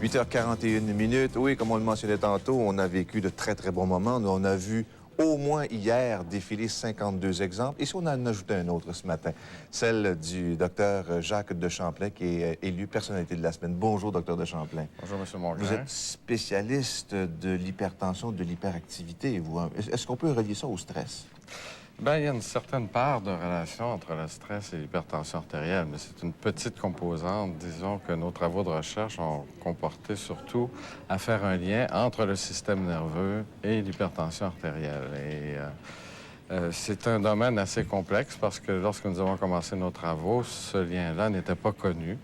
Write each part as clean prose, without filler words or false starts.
8h41. Oui, comme on le mentionnait tantôt, on a vécu de très, très bons moments. On a vu au moins hier défiler 52 exemples. Et si on en ajoutait un autre ce matin, celle du docteur Jacques de Champlain, qui est élu personnalité de la semaine. Bonjour, docteur de Champlain. Bonjour, M. Mongrain. Vous êtes spécialiste de l'hypertension, de l'hyperactivité. Est-ce qu'on peut relier ça au stress? Bien, il y a une certaine part de relation entre le stress et l'hypertension artérielle, mais c'est une petite composante. Disons que nos travaux de recherche ont comporté surtout à faire un lien entre le système nerveux et l'hypertension artérielle. Et c'est un domaine assez complexe parce que lorsque nous avons commencé nos travaux, ce lien-là n'était pas connu.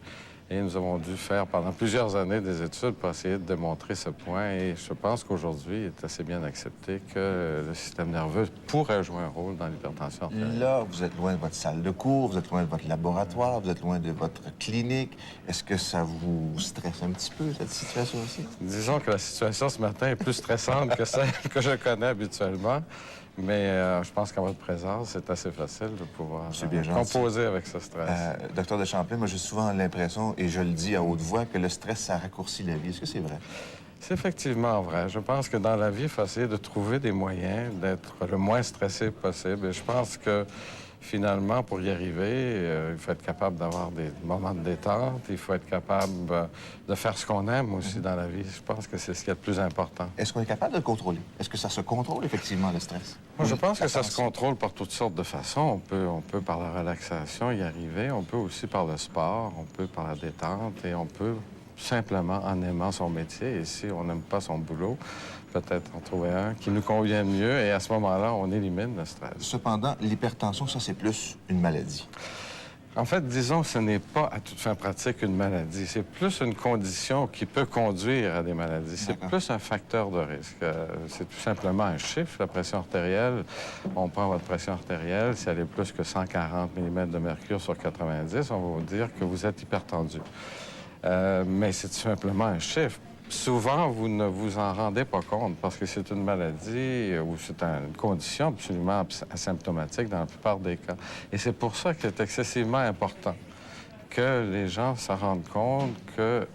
Et nous avons dû faire pendant plusieurs années des études pour essayer de démontrer ce point. Et je pense qu'aujourd'hui, il est assez bien accepté que le système nerveux pourrait jouer un rôle dans l'hypertension artérielle. Là, vous êtes loin de votre salle de cours, vous êtes loin de votre laboratoire, vous êtes loin de votre clinique. Est-ce que ça vous stresse un petit peu, cette situation-ci? Disons que la situation ce matin est plus stressante que celle que je connais habituellement. Mais je pense qu'en votre présence, c'est assez facile de pouvoir composer avec ce stress. Docteur de Champlain, moi, j'ai souvent l'impression, et je le dis à haute voix, que le stress, ça raccourcit la vie. Est-ce que c'est vrai? C'est effectivement vrai. Je pense que dans la vie, il faut essayer de trouver des moyens d'être le moins stressé possible. Et je pense que, finalement, pour y arriver, il faut être capable d'avoir des moments de détente. Il faut être capable de faire ce qu'on aime aussi dans la vie. Je pense que c'est ce qui est le plus important. Est-ce qu'on est capable de le contrôler? Est-ce que ça se contrôle, effectivement, le stress? Moi, je pense que ça se contrôle par toutes sortes de façons. On peut par la relaxation y arriver. On peut aussi par le sport. On peut par la détente. Et on peut simplement en aimant son métier. Et si on n'aime pas son boulot, peut-être en trouver un qui nous convient mieux. Et à ce moment-là, on élimine le stress. Cependant, l'hypertension, ça, c'est plus une maladie. En fait, disons que ce n'est pas à toute fin pratique une maladie. C'est plus une condition qui peut conduire à des maladies. C'est plus un facteur de risque. C'est tout simplement un chiffre, la pression artérielle. On prend votre pression artérielle. Si elle est plus que 140 mm de mercure sur 90, on va vous dire que vous êtes hypertendu. Mais c'est tout simplement un chiffre. Souvent, vous ne vous en rendez pas compte parce que c'est une maladie ou c'est une condition absolument asymptomatique dans la plupart des cas. Et c'est pour ça qu'il est excessivement important que les gens se rendent compte que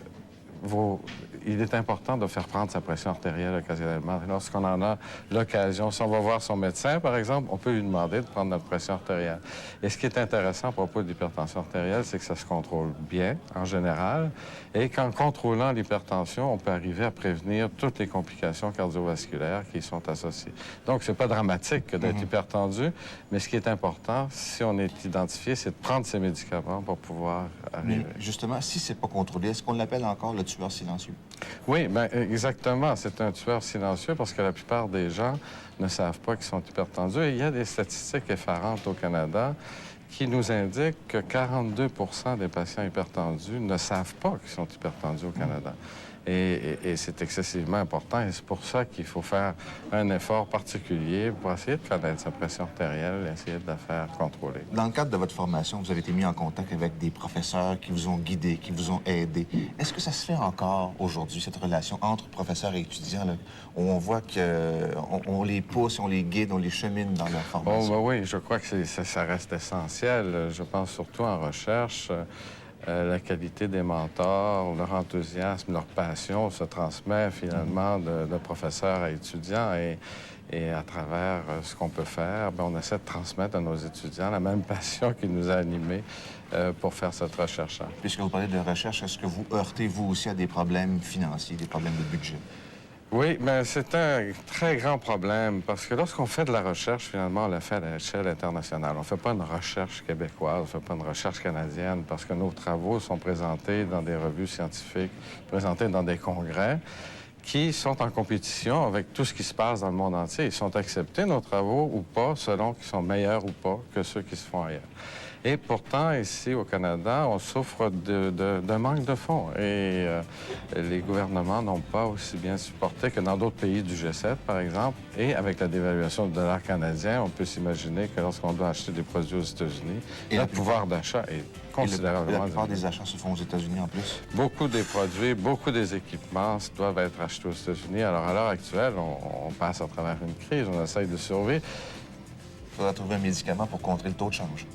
il est important de faire prendre sa pression artérielle occasionnellement. Lorsqu'on en a l'occasion, si on va voir son médecin, par exemple, on peut lui demander de prendre notre pression artérielle. Et ce qui est intéressant à propos de l'hypertension artérielle, c'est que ça se contrôle bien, en général, et qu'en contrôlant l'hypertension, on peut arriver à prévenir toutes les complications cardiovasculaires qui y sont associées. Donc, c'est pas dramatique que d'être hypertendu, mais ce qui est important, si on est identifié, c'est de prendre ses médicaments pour pouvoir arriver. Mais justement, si c'est pas contrôlé, est-ce qu'on l'appelle encore le tueur silencieux? Oui, bien, exactement. C'est un tueur silencieux parce que la plupart des gens ne savent pas qu'ils sont hypertendus. Et il y a des statistiques effarantes au Canada qui nous indiquent que 42 des patients hypertendus ne savent pas qu'ils sont hypertendus au Canada. Et c'est excessivement important et c'est pour ça qu'il faut faire un effort particulier pour essayer de connaître sa pression artérielle et essayer de la faire contrôler. Dans le cadre de votre formation, vous avez été mis en contact avec des professeurs qui vous ont guidé, qui vous ont aidé. Est-ce que ça se fait encore aujourd'hui, cette relation entre professeurs et étudiants, là, où on voit qu'on les pousse, on les guide, on les chemine dans leur formation? Oh, ben oui, je crois que ça reste essentiel. Je pense surtout en recherche. La qualité des mentors, leur enthousiasme, leur passion se transmet finalement de professeur à étudiant et à travers ce qu'on peut faire, bien, on essaie de transmettre à nos étudiants la même passion qui nous a animés pour faire cette recherche-là. Puisque vous parlez de recherche, est-ce que vous heurtez, vous aussi, à des problèmes financiers, des problèmes de budget? Oui, mais c'est un très grand problème parce que lorsqu'on fait de la recherche, finalement, on la fait à l'échelle internationale. On ne fait pas une recherche québécoise, on ne fait pas une recherche canadienne parce que nos travaux sont présentés dans des revues scientifiques, présentés dans des congrès qui sont en compétition avec tout ce qui se passe dans le monde entier. Ils sont acceptés, nos travaux, ou pas, selon qu'ils sont meilleurs ou pas que ceux qui se font ailleurs. Et pourtant, ici, au Canada, on souffre d'un manque de fonds. Et les gouvernements n'ont pas aussi bien supporté que dans d'autres pays du G7, par exemple. Et avec la dévaluation du dollar canadien, on peut s'imaginer que lorsqu'on doit acheter des produits aux États-Unis, le pouvoir d'achat est considérablement... La plupart des achats se font aux États-Unis en plus? Beaucoup des produits, beaucoup des équipements doivent être achetés aux États-Unis. Alors, à l'heure actuelle, on passe à travers une crise, on essaye de survivre. faudra trouver un médicament pour contrer le taux de change.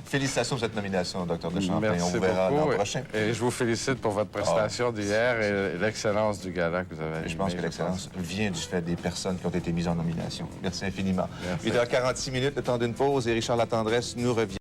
Félicitations pour cette nomination, Dr. de Champlain. Merci On vous verra l'an beaucoup. prochain. Et je vous félicite pour votre prestation d'hier et l'excellence du gala que vous avez animé. Je pense que l'excellence vient du fait des personnes qui ont été mises en nomination. Merci infiniment. Merci. 8h46, le temps d'une pause, et Richard Latendresse nous revient.